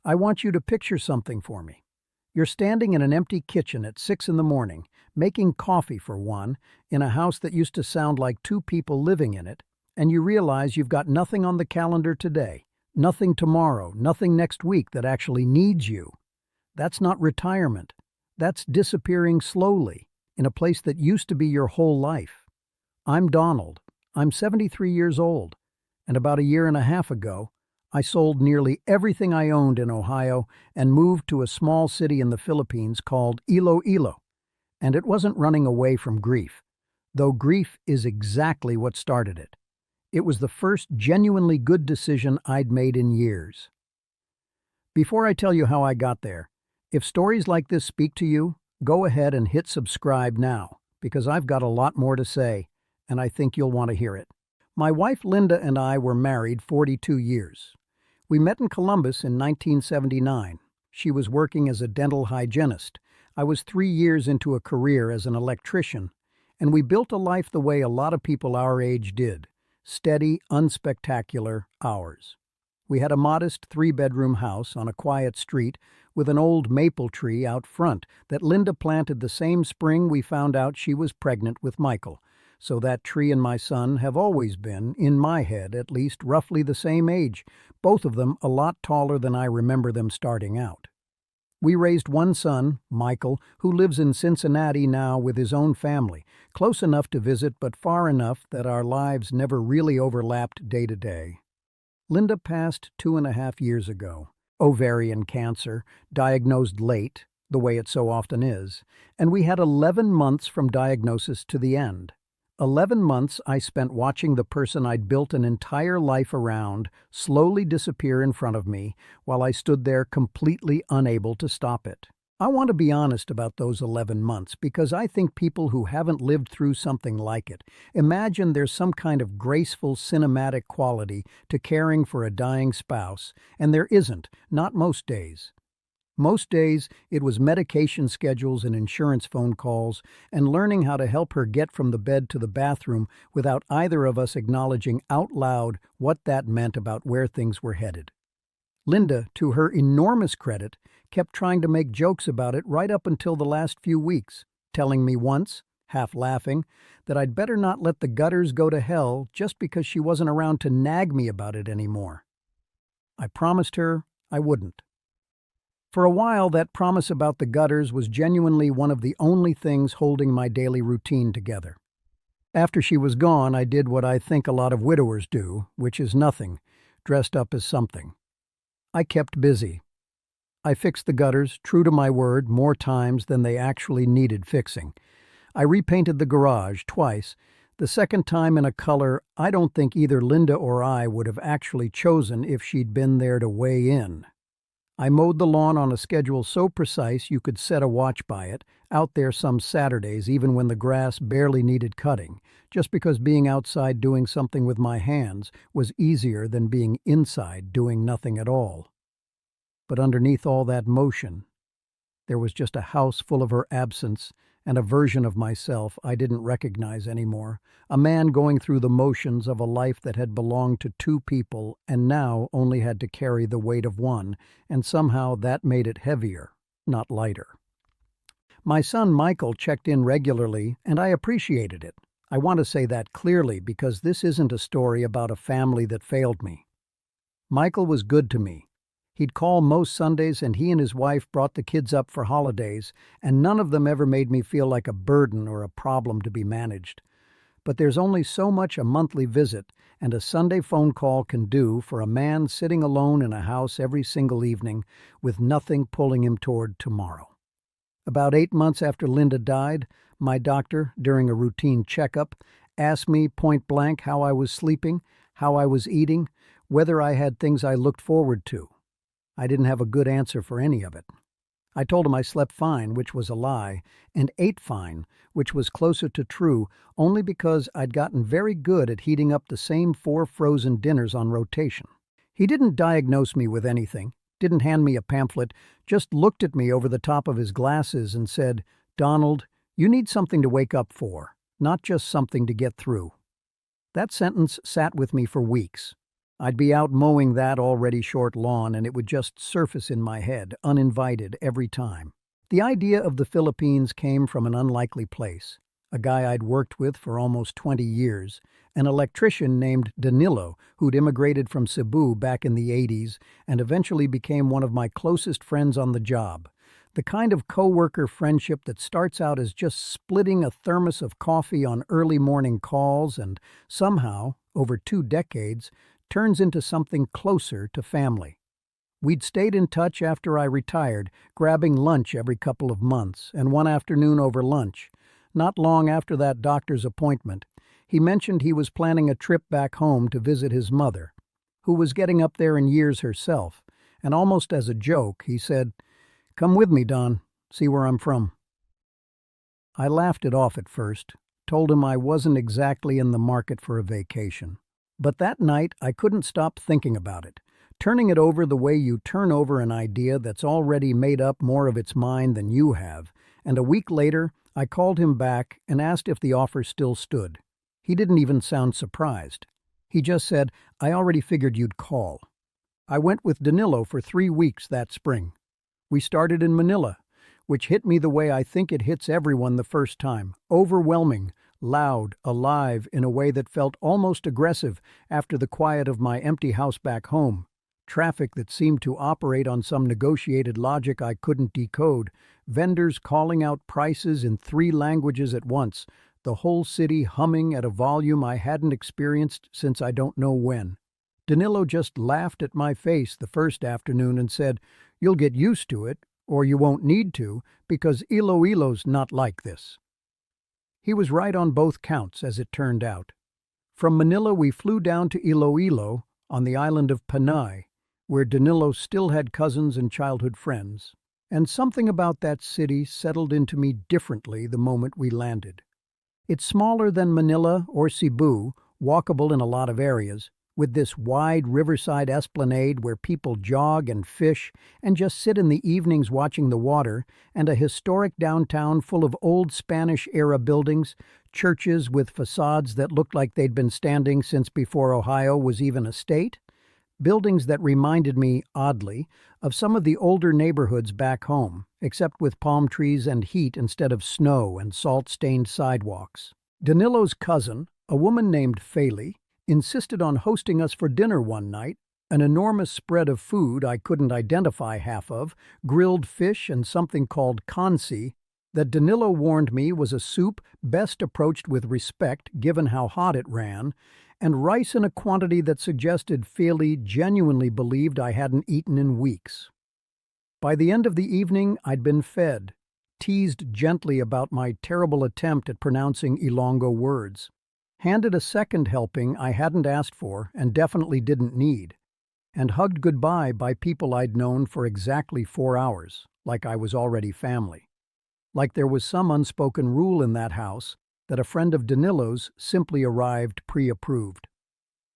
I want you to picture something for me. You're standing in an empty kitchen at 6 in the morning, making coffee for one, in a house that used to sound like two people living in it, and you realize you've got nothing on the calendar today, nothing tomorrow, nothing next week that actually needs you. That's not retirement. That's disappearing slowly, in a place that used to be your whole life. I'm Donald. I'm 73 years old, and about a year and a half ago, I sold nearly everything I owned in Ohio and moved to a small city in the Philippines called Iloilo. And it wasn't running away from grief, though grief is exactly what started it. It was the first genuinely good decision I'd made in years. Before I tell you how I got there, if stories like this speak to you, go ahead and hit subscribe now, because I've got a lot more to say, and I think you'll want to hear it. My wife Linda and I were married 42 years. We met in Columbus in 1979. She was working as a dental hygienist. I was 3 years into a career as an electrician, and we built a life the way a lot of people our age did, steady, unspectacular hours. We had a modest 3-bedroom house on a quiet street with an old maple tree out front that Linda planted the same spring we found out she was pregnant with Michael. So that tree and my son have always been, in my head at least, roughly the same age, both of them a lot taller than I remember them starting out. We raised one son, Michael, who lives in Cincinnati now with his own family, close enough to visit but far enough that our lives never really overlapped day to day. Linda passed 2.5 years ago. Ovarian cancer, diagnosed late, the way it so often is, and we had 11 months from diagnosis to the end. 11 months I spent watching the person I'd built an entire life around slowly disappear in front of me while I stood there completely unable to stop it. I want to be honest about those 11 months because I think people who haven't lived through something like it imagine there's some kind of graceful cinematic quality to caring for a dying spouse, and there isn't, not most days. Most days, it was medication schedules and insurance phone calls and learning how to help her get from the bed to the bathroom without either of us acknowledging out loud what that meant about where things were headed. Linda, to her enormous credit, kept trying to make jokes about it right up until the last few weeks, telling me once, half laughing, that I'd better not let the gutters go to hell just because she wasn't around to nag me about it anymore. I promised her I wouldn't. For a while, that promise about the gutters was genuinely one of the only things holding my daily routine together. After she was gone, I did what I think a lot of widowers do, which is nothing, dressed up as something. I kept busy. I fixed the gutters, true to my word, more times than they actually needed fixing. I repainted the garage twice, the second time in a color I don't think either Linda or I would have actually chosen if she'd been there to weigh in. I mowed the lawn on a schedule so precise you could set a watch by it, out there some Saturdays even when the grass barely needed cutting, just because being outside doing something with my hands was easier than being inside doing nothing at all. But underneath all that motion, there was just a house full of her absence and a version of myself I didn't recognize anymore, a man going through the motions of a life that had belonged to two people and now only had to carry the weight of one, and somehow that made it heavier, not lighter. My son Michael checked in regularly, and I appreciated it. I want to say that clearly because this isn't a story about a family that failed me. Michael was good to me. He'd call most Sundays, and he and his wife brought the kids up for holidays, and none of them ever made me feel like a burden or a problem to be managed. But there's only so much a monthly visit and a Sunday phone call can do for a man sitting alone in a house every single evening with nothing pulling him toward tomorrow. About 8 months after Linda died, my doctor, during a routine checkup, asked me point blank how I was sleeping, how I was eating, whether I had things I looked forward to. I didn't have a good answer for any of it. I told him I slept fine, which was a lie, and ate fine, which was closer to true, only because I'd gotten very good at heating up the same 4 frozen dinners on rotation. He didn't diagnose me with anything, didn't hand me a pamphlet, just looked at me over the top of his glasses and said, "Donald, you need something to wake up for, not just something to get through." That sentence sat with me for weeks. I'd be out mowing that already short lawn and it would just surface in my head, uninvited, every time. The idea of the Philippines came from an unlikely place. A guy I'd worked with for almost 20 years, an electrician named Danilo who'd immigrated from Cebu back in the 80s and eventually became one of my closest friends on the job. The kind of coworker friendship that starts out as just splitting a thermos of coffee on early morning calls and somehow, over 2 decades, turns into something closer to family. We'd stayed in touch after I retired, grabbing lunch every couple of months, and one afternoon over lunch, not long after that doctor's appointment, he mentioned he was planning a trip back home to visit his mother, who was getting up there in years herself, and almost as a joke, he said, "Come with me, Don, see where I'm from." I laughed it off at first, told him I wasn't exactly in the market for a vacation. But that night, I couldn't stop thinking about it, turning it over the way you turn over an idea that's already made up more of its mind than you have, and a week later, I called him back and asked if the offer still stood. He didn't even sound surprised. He just said, "I already figured you'd call." I went with Danilo for 3 weeks that spring. We started in Manila, which hit me the way I think it hits everyone the first time, overwhelming, loud, alive in a way that felt almost aggressive after the quiet of my empty house back home. Traffic that seemed to operate on some negotiated logic I couldn't decode, vendors calling out prices in 3 languages at once, the whole city humming at a volume I hadn't experienced since I don't know when. Danilo just laughed at my face the first afternoon and said, "You'll get used to it, or you won't need to, because Iloilo's not like this." He was right on both counts, as it turned out. From Manila we flew down to Iloilo, on the island of Panay, where Danilo still had cousins and childhood friends. And something about that city settled into me differently the moment we landed. It's smaller than Manila or Cebu, walkable in a lot of areas, with this wide riverside esplanade where people jog and fish and just sit in the evenings watching the water, and a historic downtown full of old Spanish-era buildings, churches with facades that looked like they'd been standing since before Ohio was even a state, buildings that reminded me, oddly, of some of the older neighborhoods back home, except with palm trees and heat instead of snow and salt-stained sidewalks. Danilo's cousin, a woman named Feli, insisted on hosting us for dinner one night, an enormous spread of food I couldn't identify half of, grilled fish and something called kansi, that Danilo warned me was a soup best approached with respect given how hot it ran, and rice in a quantity that suggested Feli genuinely believed I hadn't eaten in weeks. By the end of the evening, I'd been fed, teased gently about my terrible attempt at pronouncing Ilonggo words, handed a second helping I hadn't asked for and definitely didn't need, and hugged goodbye by people I'd known for exactly 4 hours, like I was already family. Like there was some unspoken rule in that house that a friend of Danilo's simply arrived pre-approved.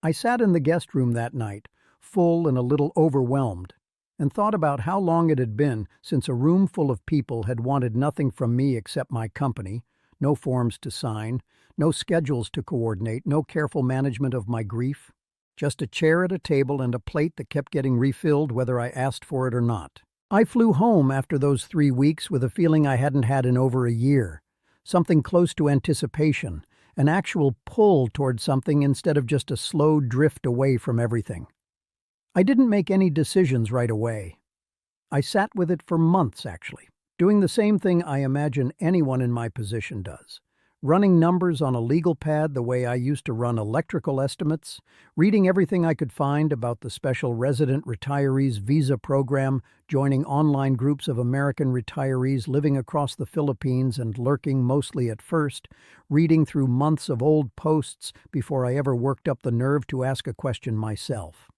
I sat in the guest room that night, full and a little overwhelmed, and thought about how long it had been since a room full of people had wanted nothing from me except my company, no forms to sign, no schedules to coordinate, no careful management of my grief, just a chair at a table and a plate that kept getting refilled whether I asked for it or not. I flew home after those 3 weeks with a feeling I hadn't had in over a year, something close to anticipation, an actual pull toward something instead of just a slow drift away from everything. I didn't make any decisions right away. I sat with it for months, actually, doing the same thing I imagine anyone in my position does. Running numbers on a legal pad the way I used to run electrical estimates, reading everything I could find about the special resident retirees visa program, joining online groups of American retirees living across the Philippines and lurking mostly at first, reading through months of old posts before I ever worked up the nerve to ask a question myself.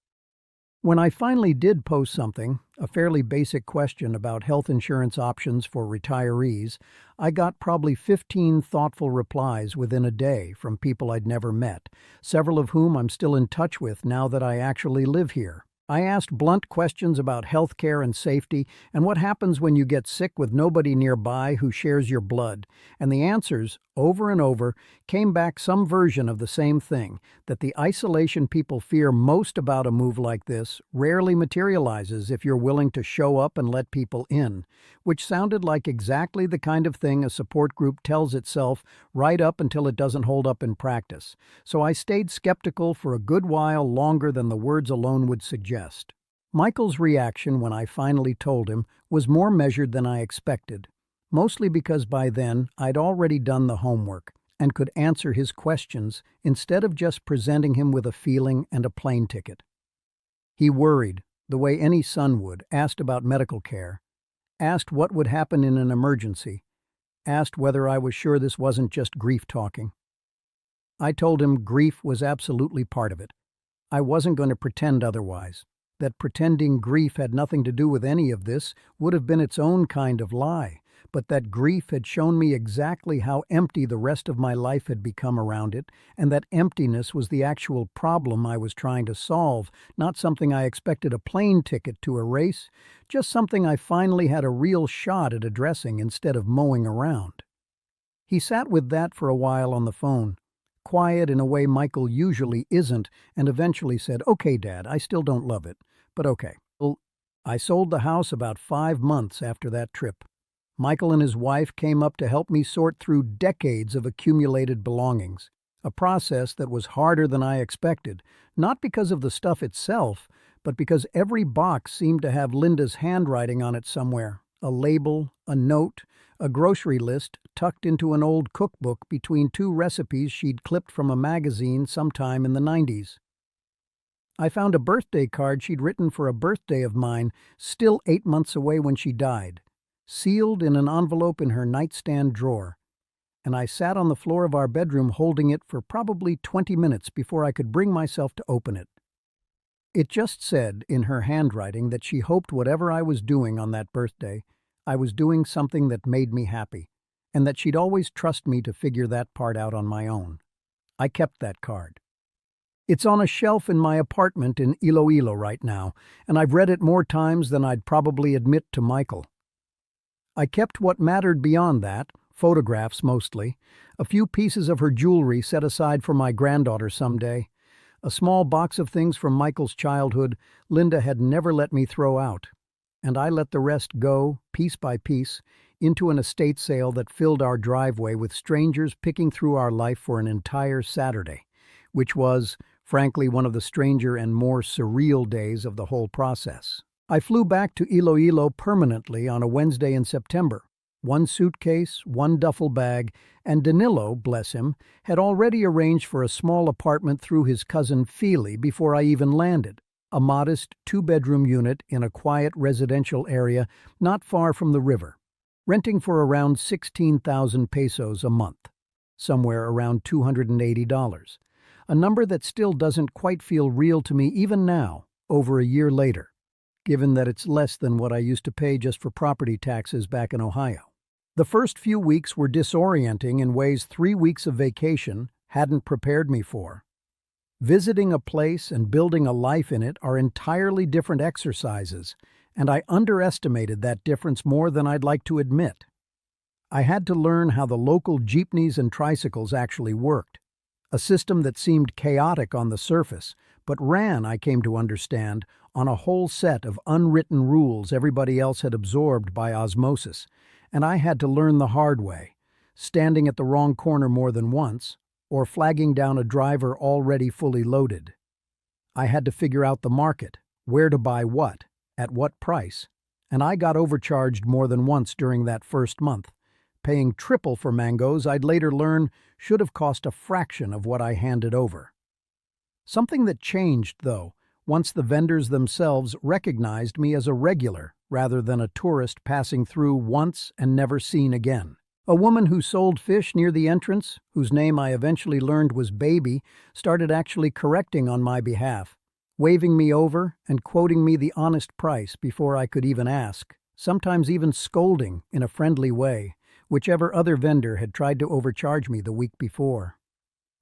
When I finally did post something, a fairly basic question about health insurance options for retirees, I got probably 15 thoughtful replies within a day from people I'd never met, several of whom I'm still in touch with now that I actually live here. I asked blunt questions about healthcare and safety and what happens when you get sick with nobody nearby who shares your blood, and the answers, over and over, came back some version of the same thing, that the isolation people fear most about a move like this rarely materializes if you're willing to show up and let people in, which sounded like exactly the kind of thing a support group tells itself right up until it doesn't hold up in practice. So I stayed skeptical for a good while longer than the words alone would suggest. Michael's reaction when I finally told him was more measured than I expected, mostly because by then I'd already done the homework and could answer his questions instead of just presenting him with a feeling and a plane ticket. He worried, the way any son would, asked about medical care, asked what would happen in an emergency, asked whether I was sure this wasn't just grief talking. I told him grief was absolutely part of it. I wasn't going to pretend otherwise. That pretending grief had nothing to do with any of this would have been its own kind of lie, but that grief had shown me exactly how empty the rest of my life had become around it, and that emptiness was the actual problem I was trying to solve, not something I expected a plane ticket to erase, just something I finally had a real shot at addressing instead of mowing around. He sat with that for a while on the phone, quiet in a way Michael usually isn't, and eventually said, "Okay, Dad, I still don't love it, but okay." Well, I sold the house about 5 months after that trip. Michael and his wife came up to help me sort through decades of accumulated belongings, a process that was harder than I expected, not because of the stuff itself, but because every box seemed to have Linda's handwriting on it somewhere, a label, a note, a grocery list tucked into an old cookbook between 2 recipes she'd clipped from a magazine sometime in the 90s. I found a birthday card she'd written for a birthday of mine, still 8 months away when she died, sealed in an envelope in her nightstand drawer, and I sat on the floor of our bedroom holding it for probably 20 minutes before I could bring myself to open it. It just said, in her handwriting, that she hoped whatever I was doing on that birthday, I was doing something that made me happy, and that she'd always trust me to figure that part out on my own. I kept that card. It's on a shelf in my apartment in Iloilo right now, and I've read it more times than I'd probably admit to Michael. I kept what mattered beyond that, photographs mostly, a few pieces of her jewelry set aside for my granddaughter someday, a small box of things from Michael's childhood Linda had never let me throw out, and I let the rest go, piece by piece, into an estate sale that filled our driveway with strangers picking through our life for an entire Saturday, which was, frankly, one of the stranger and more surreal days of the whole process. I flew back to Iloilo permanently on a Wednesday in September. 1 suitcase, 1 duffel bag, and Danilo, bless him, had already arranged for a small apartment through his cousin Feely before I even landed, a modest 2-bedroom unit in a quiet residential area not far from the river, renting for around 16,000 pesos a month, somewhere around $280, a number that still doesn't quite feel real to me even now, over a year later, given that it's less than what I used to pay just for property taxes back in Ohio. The first few weeks were disorienting in ways 3 weeks of vacation hadn't prepared me for. Visiting a place and building a life in it are entirely different exercises, and I underestimated that difference more than I'd like to admit. I had to learn how the local jeepneys and tricycles actually worked, a system that seemed chaotic on the surface, but ran, I came to understand, on a whole set of unwritten rules everybody else had absorbed by osmosis, and I had to learn the hard way, standing at the wrong corner more than once, or flagging down a driver already fully loaded. I had to figure out the market, where to buy what, at what price, and I got overcharged more than once during that first month, paying triple for mangoes I'd later learn should have cost a fraction of what I handed over. Something that changed, though, once the vendors themselves recognized me as a regular rather than a tourist passing through once and never seen again. A woman who sold fish near the entrance, whose name I eventually learned was Baby, started actually correcting on my behalf, waving me over and quoting me the honest price before I could even ask, sometimes even scolding in a friendly way, whichever other vendor had tried to overcharge me the week before.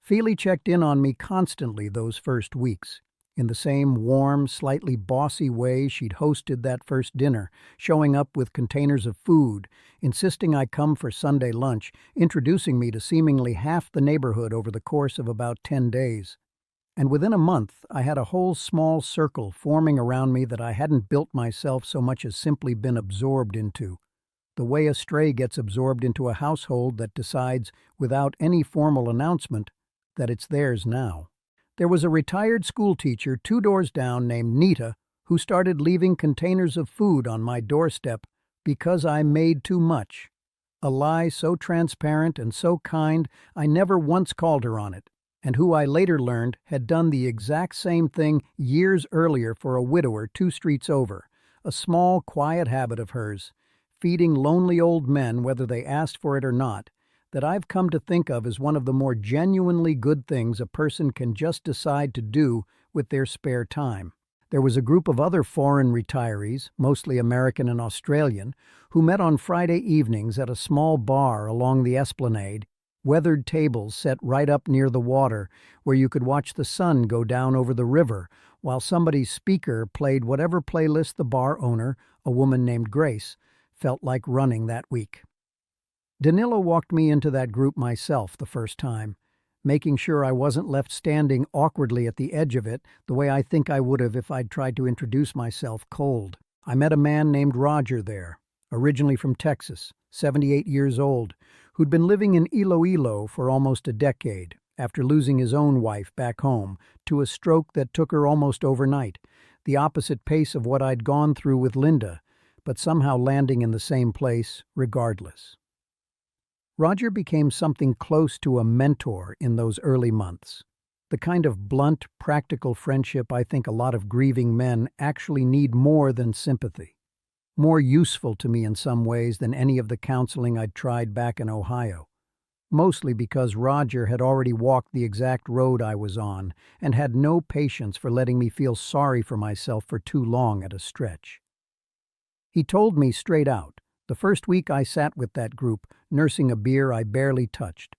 Feely checked in on me constantly those first weeks, in the same warm, slightly bossy way she'd hosted that first dinner, showing up with containers of food, insisting I come for Sunday lunch, introducing me to seemingly half the neighborhood over the course of about 10 days. And within a month, I had a whole small circle forming around me that I hadn't built myself so much as simply been absorbed into. The way a stray gets absorbed into a household that decides, without any formal announcement, that it's theirs now. There was a retired schoolteacher 2 doors down named Nita who started leaving containers of food on my doorstep because I made too much. A lie so transparent and so kind I never once called her on it, and who I later learned had done the exact same thing years earlier for a widower 2 streets over, a small, quiet habit of hers, feeding lonely old men whether they asked for it or not, that I've come to think of as one of the more genuinely good things a person can just decide to do with their spare time. There was a group of other foreign retirees, mostly American and Australian, who met on Friday evenings at a small bar along the Esplanade, weathered tables set right up near the water where you could watch the sun go down over the river while somebody's speaker played whatever playlist the bar owner, a woman named Grace, felt like running that week. Danilo walked me into that group myself the first time, making sure I wasn't left standing awkwardly at the edge of it the way I think I would have if I'd tried to introduce myself cold. I met a man named Roger there, originally from Texas, 78 years old, who'd been living in Iloilo for almost a decade after losing his own wife back home to a stroke that took her almost overnight, the opposite pace of what I'd gone through with Linda, but somehow landing in the same place regardless. Roger became something close to a mentor in those early months, the kind of blunt, practical friendship I think a lot of grieving men actually need more than sympathy. More useful to me in some ways than any of the counseling I'd tried back in Ohio, mostly because Roger had already walked the exact road I was on and had no patience for letting me feel sorry for myself for too long at a stretch. He told me straight out, the first week I sat with that group, nursing a beer I barely touched.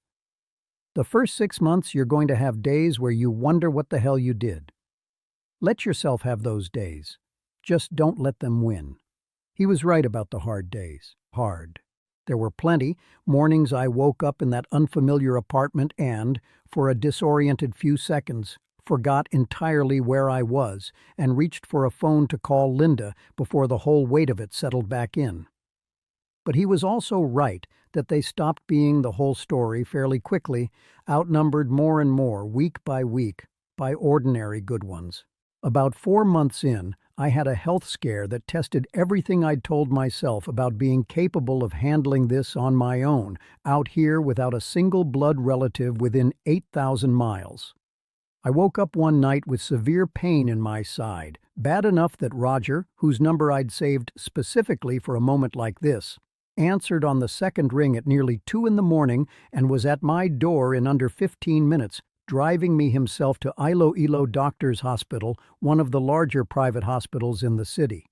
The first 6 months you're going to have days where you wonder what the hell you did. Let yourself have those days. Just don't let them win. He was right about the hard days. Hard. There were plenty, mornings I woke up in that unfamiliar apartment and, for a disoriented few seconds, forgot entirely where I was and reached for a phone to call Linda before the whole weight of it settled back in. But he was also right that they stopped being the whole story fairly quickly, outnumbered more and more, week, by ordinary good ones. About 4 months in, I had a health scare that tested everything I'd told myself about being capable of handling this on my own, out here without a single blood relative within 8,000 miles. I woke up one night with severe pain in my side, bad enough that Roger, whose number I'd saved specifically for a moment like this, answered on the second ring at nearly 2 in the morning and was at my door in under 15 minutes, driving me himself to Iloilo Doctors Hospital, one of the larger private hospitals in the city.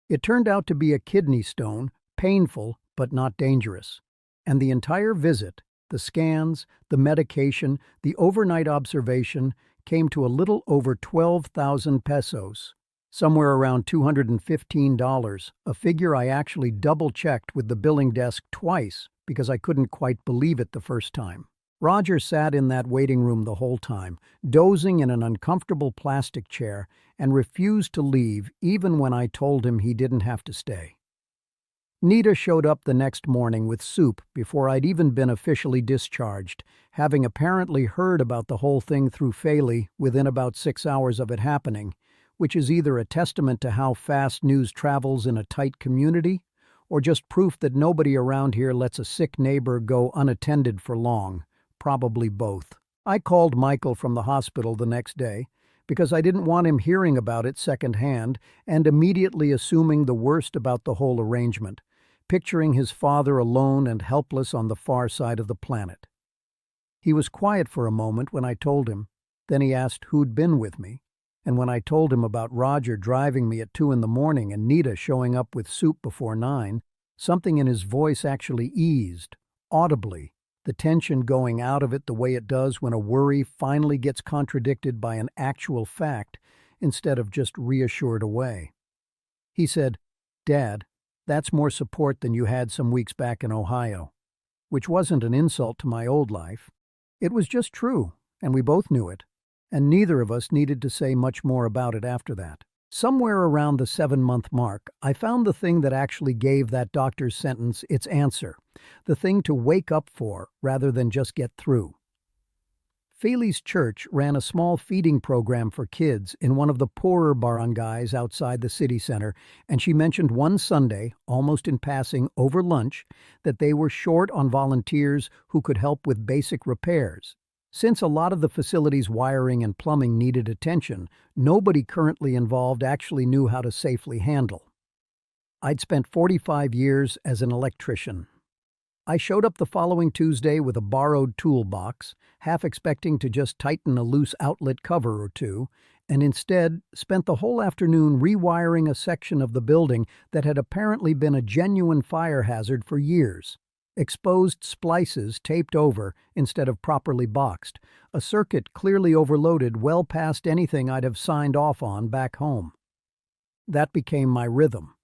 It turned out to be a kidney stone, painful but not dangerous. And the entire visit, the scans, the medication, the overnight observation, came to a little over 12,000 pesos, somewhere around $215, a figure I actually double-checked with the billing desk twice because I couldn't quite believe it the first time. Roger sat in that waiting room the whole time, dozing in an uncomfortable plastic chair, and refused to leave even when I told him he didn't have to stay. Nita showed up the next morning with soup before I'd even been officially discharged, having apparently heard about the whole thing through Faley within about 6 hours of it happening, which is either a testament to how fast news travels in a tight community, or just proof that nobody around here lets a sick neighbor go unattended for long. Probably both. I called Michael from the hospital the next day because I didn't want him hearing about it secondhand and immediately assuming the worst about the whole arrangement, picturing his father alone and helpless on the far side of the planet. He was quiet for a moment when I told him. Then he asked who'd been with me, and when I told him about Roger driving me at 2 in the morning and Nita showing up with soup before 9, something in his voice actually eased, audibly, the tension going out of it the way it does when a worry finally gets contradicted by an actual fact instead of just reassured away. He said, "Dad, that's more support than you had some weeks back in Ohio," which wasn't an insult to my old life. It was just true, and we both knew it, and neither of us needed to say much more about it after that. Somewhere around the 7-month mark, I found the thing that actually gave that doctor's sentence its answer, the thing to wake up for rather than just get through. Feely's church ran a small feeding program for kids in one of the poorer barangays outside the city center, and she mentioned one Sunday, almost in passing over lunch, that they were short on volunteers who could help with basic repairs. Since a lot of the facility's wiring and plumbing needed attention, nobody currently involved actually knew how to safely handle. I'd spent 45 years as an electrician. I showed up the following Tuesday with a borrowed toolbox, half expecting to just tighten a loose outlet cover or two, and instead spent the whole afternoon rewiring a section of the building that had apparently been a genuine fire hazard for years. Exposed splices taped over instead of properly boxed, a circuit clearly overloaded well past anything I'd have signed off on back home. That became my rhythm.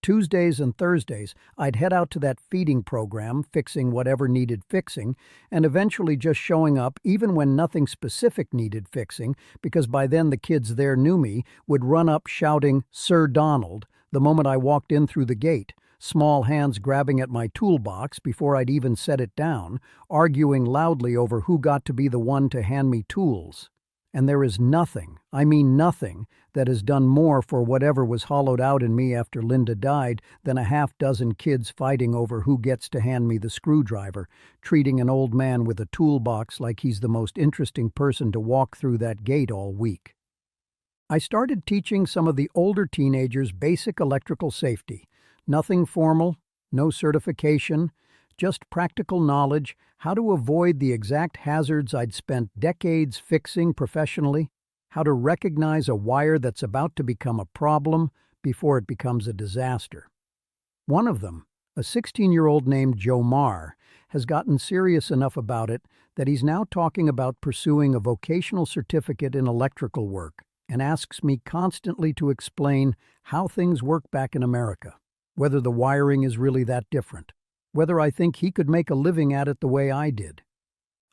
Tuesdays and Thursdays, I'd head out to that feeding program, fixing whatever needed fixing, and eventually just showing up even when nothing specific needed fixing, because by then the kids there knew me, would run up shouting, "Sir Donald," the moment I walked in through the gate, small hands grabbing at my toolbox before I'd even set it down, arguing loudly over who got to be the one to hand me tools. And there is nothing, I mean nothing, that has done more for whatever was hollowed out in me after Linda died than a half-dozen kids fighting over who gets to hand me the screwdriver, treating an old man with a toolbox like he's the most interesting person to walk through that gate all week. I started teaching some of the older teenagers basic electrical safety. Nothing formal, no certification, just practical knowledge, how to avoid the exact hazards I'd spent decades fixing professionally, how to recognize a wire that's about to become a problem before it becomes a disaster. One of them, a 16-year-old named Jomar, has gotten serious enough about it that he's now talking about pursuing a vocational certificate in electrical work and asks me constantly to explain how things work back in America, whether the wiring is really that different, whether I think he could make a living at it the way I did.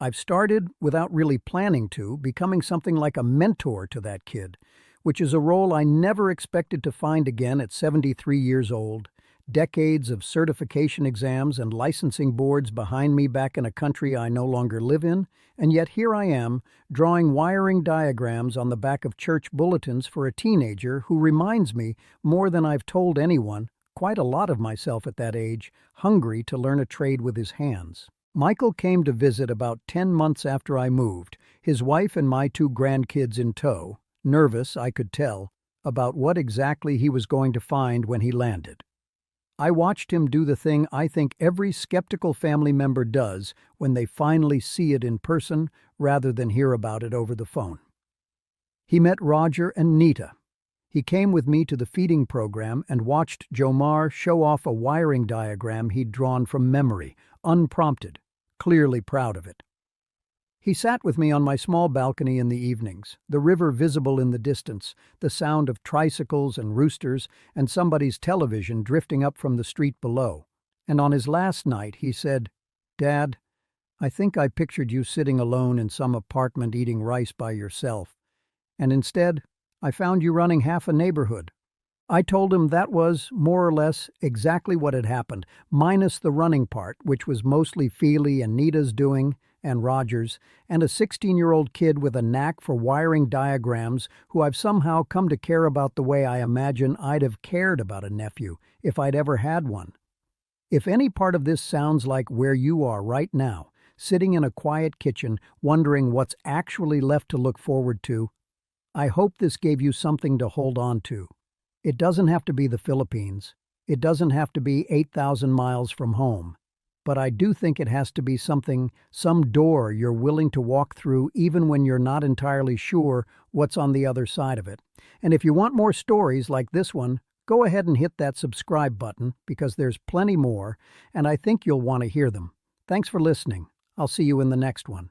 I've started, without really planning to, becoming something like a mentor to that kid, which is a role I never expected to find again at 73 years old, decades of certification exams and licensing boards behind me back in a country I no longer live in, and yet here I am, drawing wiring diagrams on the back of church bulletins for a teenager who reminds me, more than I've told anyone, quite a lot of myself at that age, hungry to learn a trade with his hands. Michael came to visit about 10 months after I moved, his wife and my 2 grandkids in tow, nervous, I could tell, about what exactly he was going to find when he landed. I watched him do the thing I think every skeptical family member does when they finally see it in person rather than hear about it over the phone. He met Roger and Nita. He came with me to the feeding program and watched Jomar show off a wiring diagram he'd drawn from memory, unprompted, clearly proud of it. He sat with me on my small balcony in the evenings, the river visible in the distance, the sound of tricycles and roosters, and somebody's television drifting up from the street below. And on his last night he said, "Dad, I think I pictured you sitting alone in some apartment eating rice by yourself, and instead I found you running half a neighborhood." I told him that was, more or less, exactly what had happened, minus the running part, which was mostly Feely and Nita's doing, and Roger's, and a 16-year-old kid with a knack for wiring diagrams who I've somehow come to care about the way I imagine I'd have cared about a nephew if I'd ever had one. If any part of this sounds like where you are right now, sitting in a quiet kitchen, wondering what's actually left to look forward to, I hope this gave you something to hold on to. It doesn't have to be the Philippines. It doesn't have to be 8,000 miles from home. But I do think it has to be something, some door you're willing to walk through even when you're not entirely sure what's on the other side of it. And if you want more stories like this one, go ahead and hit that subscribe button because there's plenty more, and I think you'll want to hear them. Thanks for listening. I'll see you in the next one.